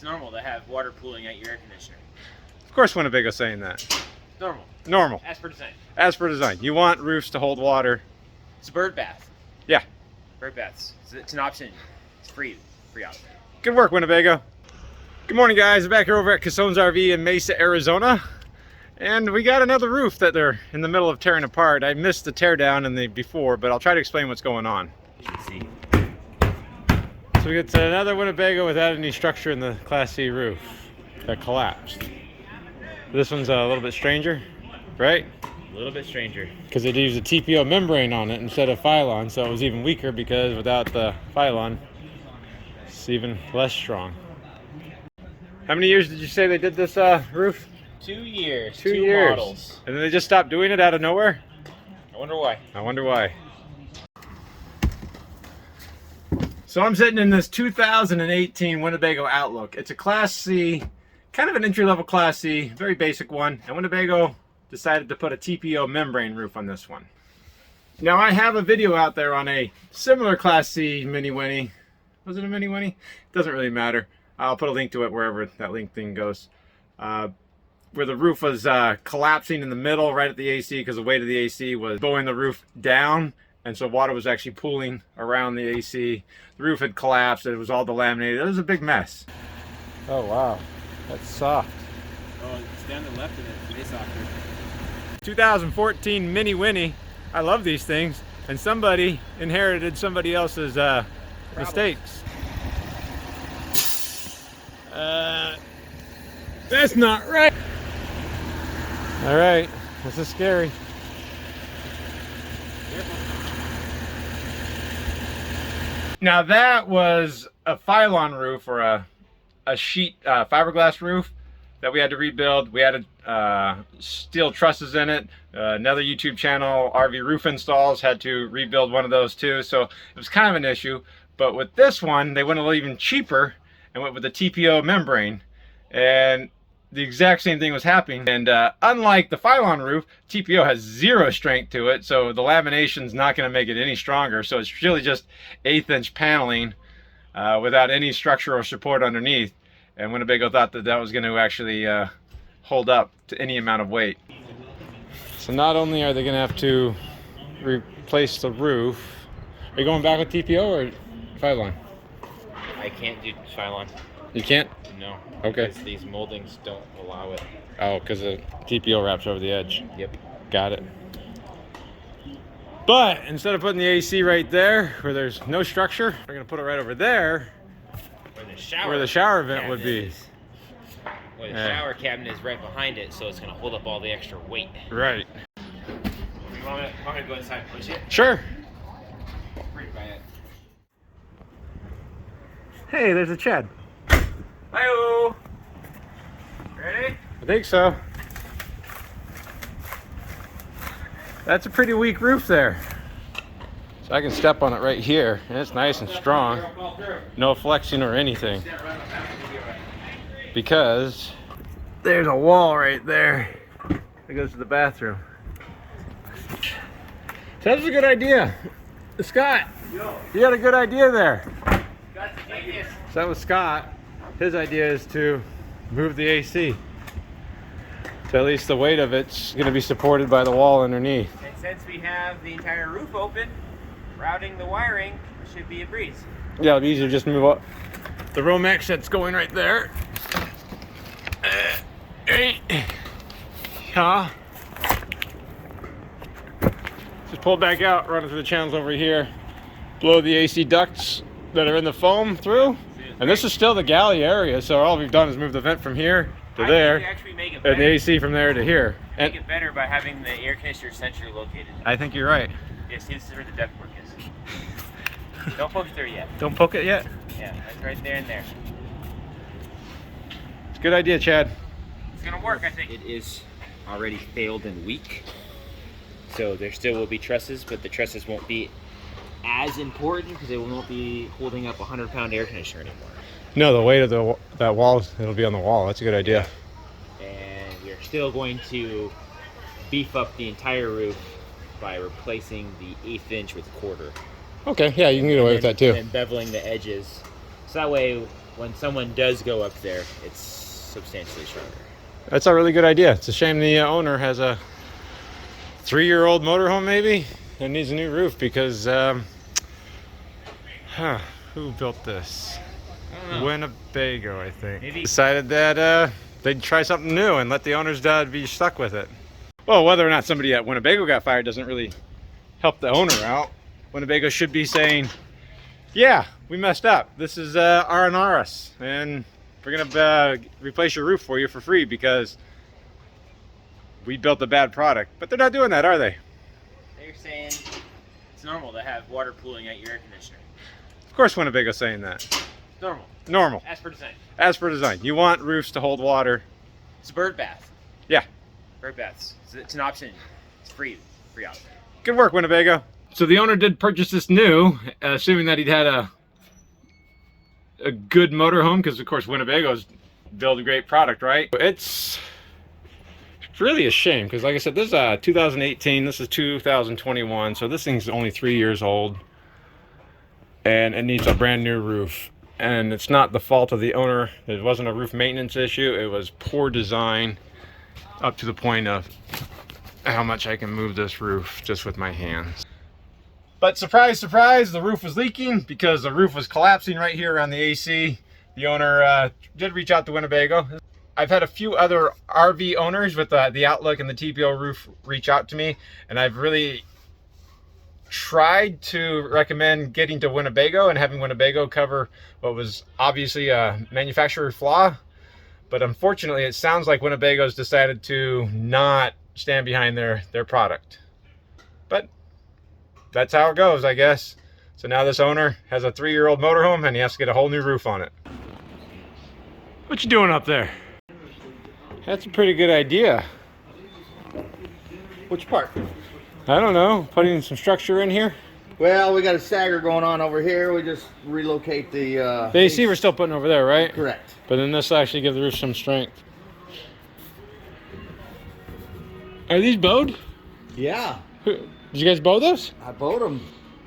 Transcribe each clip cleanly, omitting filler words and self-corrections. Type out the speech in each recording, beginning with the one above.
It's normal to have water pooling at your air conditioner. Of course Winnebago's saying that. Normal. Normal. As per design. As per design. You want roofs to hold water. It's a bird bath. Yeah. Bird baths. It's an option. It's free option. Good work, Winnebago. Good morning, guys. Back here over at Cassone's RV in Mesa, Arizona. And we got another roof that they're in the middle of tearing apart. I missed the tear down in the before, but I'll try to explain what's going on. You can see. So we got another Winnebago without any structure in the Class C roof that collapsed. This one's a little bit stranger, right? A little bit stranger. Because they used a TPO membrane on it instead of Phylon, so it was even weaker because without the Phylon, it's even less strong. How many years did you say they did this roof? 2 years. 2 years. Models. And then they just stopped doing it out of nowhere? I wonder why. I wonder why. So I'm sitting in this 2018 Winnebago Outlook. It's a Class C, kind of an entry-level Class C, very basic one. And Winnebago decided to put a TPO membrane roof on this one. Now I have a video out there on a similar Class C Mini Winnie. Was it a Mini Winnie? Doesn't really matter. I'll put a link to it wherever that link thing goes. Where the roof was collapsing in the middle right at the AC because the weight of the AC was blowing the roof down, and so water was actually pooling around the AC. The roof had collapsed. It was all delaminated. It was a big mess. Oh wow, that's soft. Oh, it's down the left of it. It's softer. 2014 Mini Winnie. I love these things, and somebody inherited somebody else's mistakes. That's not right. All right, this is scary. Now that was a Phylon roof, or a sheet fiberglass roof that we had to rebuild. We added steel trusses in it. Another YouTube channel, RV Roof Installs, had to rebuild one of those too. So it was kind of an issue. But with this one, they went a little even cheaper and went with the TPO membrane. And the exact same thing was happening. And unlike the Phylon roof, TPO has zero strength to it, so the lamination's not going to make it any stronger. So it's really just 1/8" paneling without any structural support underneath. And Winnebago thought that that was going to actually hold up to any amount of weight. So not only are they going to have to replace the roof, are you going back with TPO or Phylon? I can't do Phylon. You can't? No. Okay. Because these moldings don't allow it. Oh, because the TPO wraps over the edge. Yep. Got it. But instead of putting the AC right there where there's no structure, we're going to put it right over there Where the shower vent would be. Well, the shower cabinet is right behind it, so it's going to hold up all the extra weight. Right. You want me to go inside and push it? Sure. Right by it. Hey, there's a Chad. Hi-oh! Ready? I think so. That's a pretty weak roof there. So I can step on it right here, and it's nice and strong. No flexing or anything. Because there's a wall right there that goes to the bathroom. So that's a good idea. Scott, you got a good idea there. So that was Scott. His idea is to move the AC. So at least the weight of it's going to be supported by the wall underneath. And since we have the entire roof open, routing the wiring should be a breeze. Yeah, it'll be easier to just move up. The Romex that's going right there. Just pull it back out, run it through the channels over here, blow the AC ducts that are in the foam through. And this is still the galley area, so all we've done is move the vent from here to there, and the AC from there to here. Make it better by having the air conditioner centrally located. I think you're right. Yeah, see, this is where the ductwork is. Don't poke it there yet. Don't poke it yet? Yeah, that's right there and there. It's a good idea, Chad. It's gonna work, I think. It is already failed and weak, so there still will be trusses, but the trusses won't be as important because they will not be holding up a 100-pound air conditioner anymore. No, the weight of that wall, it'll be on the wall. That's a good idea. And we're still going to beef up the entire roof by replacing the 1/8" with 1/4. Okay, yeah, you can get away with that too. And beveling the edges. So that way when someone does go up there, it's substantially stronger. That's a really good idea. It's a shame the owner has a 3-year-old motorhome maybe and needs a new roof because who built this? I don't know. Winnebago, I think. Maybe. Decided that they'd try something new and let the owners be stuck with it. Well, whether or not somebody at Winnebago got fired doesn't really help the owner out. Winnebago should be saying, yeah, we messed up. This is R&R us, and we're gonna replace your roof for you for free because we built a bad product. But they're not doing that, are they? They're saying it's normal to have water pooling at your air conditioner. Of course Winnebago's saying that. It's normal. Normal. As per design. As per design. You want roofs to hold water. It's a bird bath. Yeah. Bird baths. It's an option. It's free. Free option. Good work, Winnebago. So the owner did purchase this new, assuming that he'd had a good motorhome, because of course Winnebago's build a great product, right? It's really a shame, because like I said, this is 2018, this is 2021, so this thing's only 3 years old, and it needs a brand new roof. And it's not the fault of the owner. It wasn't a roof maintenance issue. It was poor design, up to the point of how much I can move this roof just with my hands. But surprise, surprise, the roof was leaking because the roof was collapsing right here around the AC. The owner did reach out to Winnebago. I've had a few other RV owners with the Outlook and the TPO roof reach out to me, and I've really tried to recommend getting to Winnebago and having Winnebago cover what was obviously a manufacturer flaw. But unfortunately, it sounds like Winnebago's decided to not stand behind their product. But that's how it goes, I guess. So now this owner has a 3-year-old motorhome and he has to get a whole new roof on it. What you doing up there? That's a pretty good idea. Which part? I don't know, putting some structure in here? Well, we got a stagger going on over here. We just relocate the The AC we're still putting over there, right? Correct. But then this will actually give the roof some strength. Are these bowed? Yeah. Did you guys bow those? I bowed them.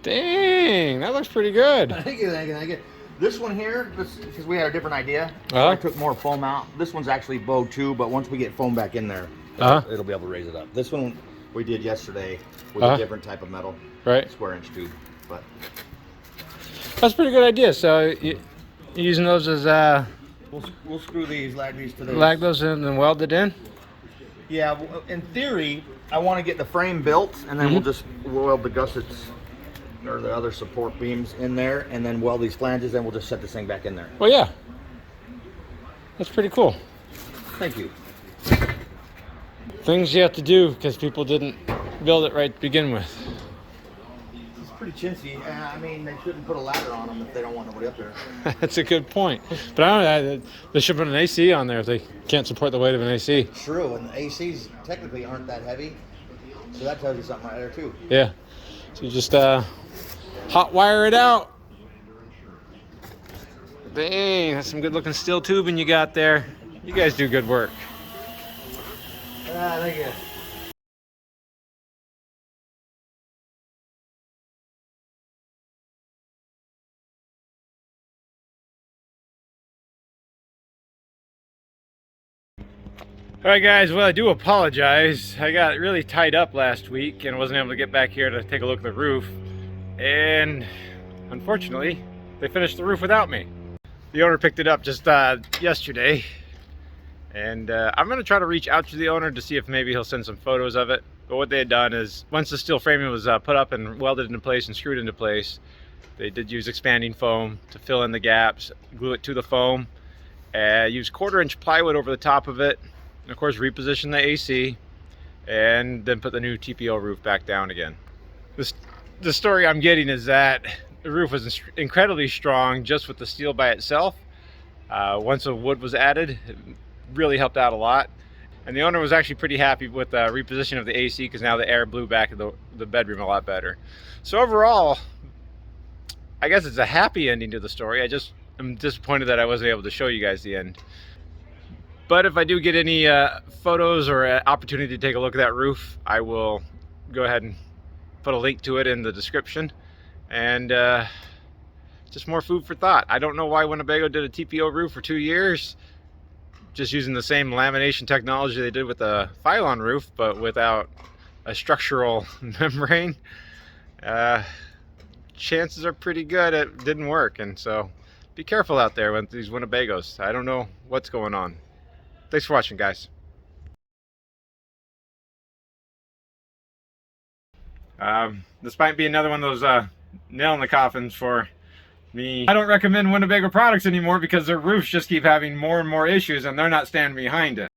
Dang, that looks pretty good. Thank you, thank you, thank you. This one here, because we had a different idea. Uh-huh. I took more foam out. This one's actually bowed too, but once we get foam back in there, it'll be able to raise it up. This one we did yesterday with a different type of metal. Right. Square inch tube. But that's a pretty good idea. So you're using those as we'll screw these, lag these to this. lag those in and weld it in? Yeah, in theory, I want to get the frame built, and then we'll just weld the gussets or the other support beams in there, and then weld these flanges, and we'll just set this thing back in there. Well, yeah. That's pretty cool. Thank you. Things you have to do because people didn't build it right to begin with. It's pretty chintzy. I mean, they shouldn't put a ladder on them if they don't want nobody up there. That's a good point. But I don't know, they should put an AC on there if they can't support the weight of an AC. True, and the ACs technically aren't that heavy, so that tells you something right there too. Yeah. So you just hot wire it out. Dang, that's some good looking steel tubing you got there. You guys do good work. Thank you. All right, guys, well, I do apologize. I got really tied up last week and wasn't able to get back here to take a look at the roof. And unfortunately, they finished the roof without me. The owner picked it up just yesterday. And I'm gonna try to reach out to the owner to see if maybe he'll send some photos of it. But what they had done is, once the steel framing was put up and welded into place and screwed into place, they did use expanding foam to fill in the gaps, glue it to the foam, use 1/4-inch plywood over the top of it, and of course reposition the AC, and then put the new TPO roof back down again. The story I'm getting is that the roof was incredibly strong just with the steel by itself. Once the wood was added, it really helped out a lot. And the owner was actually pretty happy with the reposition of the AC because now the air blew back into the bedroom a lot better. So overall, I guess it's a happy ending to the story. I'm disappointed that I wasn't able to show you guys the end. But if I do get any photos or opportunity to take a look at that roof, I will go ahead and put a link to it in the description. And just more food for thought. I don't know why Winnebago did a TPO roof for 2 years, just using the same lamination technology they did with the Phylon roof, but without a structural membrane. Chances are pretty good it didn't work, and so be careful out there with these Winnebagos. I don't know what's going on. Thanks for watching, guys. This might be another one of those nail in the coffins for me. I don't recommend Winnebago products anymore because their roofs just keep having more and more issues, and they're not standing behind it.